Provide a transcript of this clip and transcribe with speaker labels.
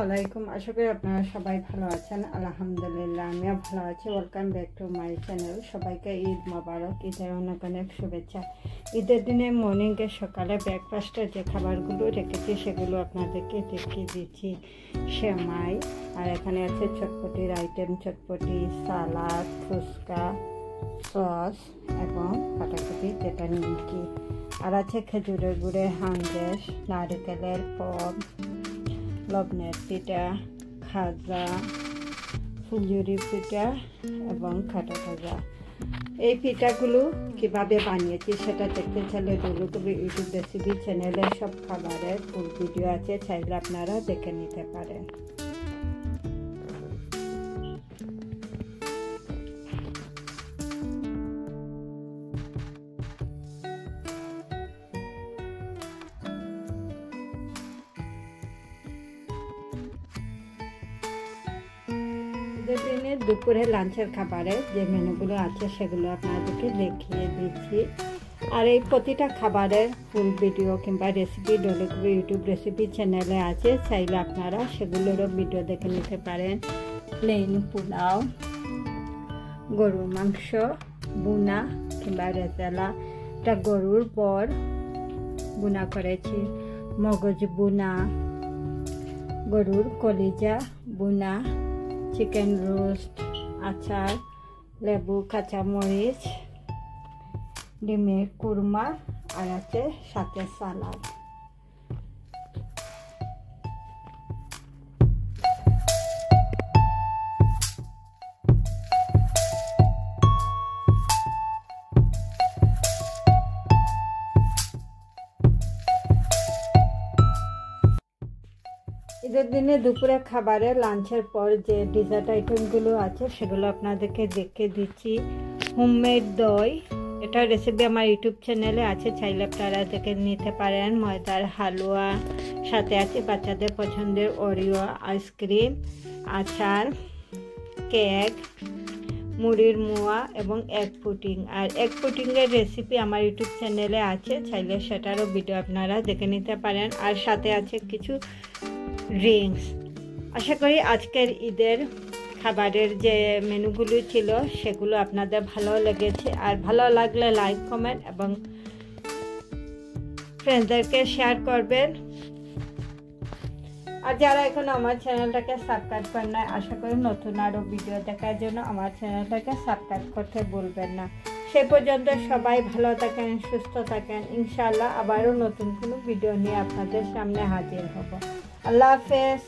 Speaker 1: আলাইকুম। আশা করি আপনারা সবাই ভালো আছেন। আলহামদুলিল্লাহ আমিও ভালো আছি। Welcome back to my channel. সবাইকে ঈদ মোবারক, ঈদের অনেক অনেক শুভেচ্ছা। ঈদের দিনে মর্নিংয়ে সকালে ব্রেকফাস্টের যে খাবারগুলো রেখেছি সেগুলো আপনাদেরকে দেখিয়ে দিচ্ছি। সেমাই, আর এখানে আছে চটপটির আইটেম, চটপটি, সালাদ, ফুচকা, সস এবং কাটাকুটি যেটা নিমকি, আর আছে খেজুরের গুড়ের হাঙ্গেস, নারকেলের পদ, লবণের পিঠা, খাজা, ফুলঝুরি পিঠা এবং খাটা খাজা। এই পিঠাগুলো কিভাবে বানিয়েছি সেটা দেখতে চাইলে ডুলুকবি ইউটিউব রেসিপি চ্যানেলে সব খাবারের ফুল ভিডিও আছে, চাইলে আপনারা দেখে নিতে পারেন। দিনে দুপুরে লাঞ্চের খাবারে যে মেনুগুলো আছে সেগুলো আপনাদেরকে দেখিয়ে দিচ্ছি। আর এই প্রতিটা খাবারের ফুল ভিডিও কিংবা রেসিপি ডুলুকবি ইউটিউব রেসিপি চ্যানেলে আছে, চাইলে আপনারা সেগুলোরও ভিডিও দেখে নিতে পারেন। প্লেন পোলাও, গরুর মাংস বুনা কিংবা রেজালা, এটা গরুর বর বুনা করেছি, মগজ বুনা, গরুর কলিজা বুনা, চিকেন রোস্ট, আচার, লেবু, কাঁচামরিচ, ডিমের কুরমা, আর আছে সাথে সালাদ। ঈদের দিনে দুপুরে খাবারে লাঞ্চের পর যে ডিজার্ট আইটেমগুলো আছে সেগুলো আপনাদেরকে দেখে দিচ্ছি। হোমমেড দই, এটা রেসিপি আমার ইউটিউব চ্যানেলে আছে, চাইলে আপনারা দেখে নিতে পারেন। ময়দার হালুয়া, সাথে আছে বাচ্চাদের পছন্দের ওরিও আইসক্রিম, আচার, কেক, মুড়ির মোয়া এবং এগ পুডিং। আর এগ পুডিংয়ের রেসিপি আমার ইউটিউব চ্যানেলে আছে, চাইলে সেটারও ভিডিও আপনারা দেখে নিতে পারেন। আর সাথে আছে কিছু ড্রিঙ্কস। আশা করি আজকের ঈদের খাবারের যে মেনুগুলো ছিল সেগুলো আপনাদের ভালো লেগেছে, আর ভালো লাগলে লাইক, কমেন্ট এবং ফ্রেন্ডদেরকে শেয়ার করবেন। আর যারা এখন আমার চ্যানেলটাকে সাবস্ক্রাইব করেন না, আশা করি নতুন আরও ভিডিও দেখার জন্য আমার চ্যানেলটাকে সাবস্ক্রাইব করতে ভুলবেন না। সে পর্যন্ত সবাই ভালো থাকেন, সুস্থ থাকেন। ইনশাআল্লাহ আবারও নতুন কোনো ভিডিও নিয়ে আপনাদের সামনে হাজির হব। আল্লাহ হাফেজ।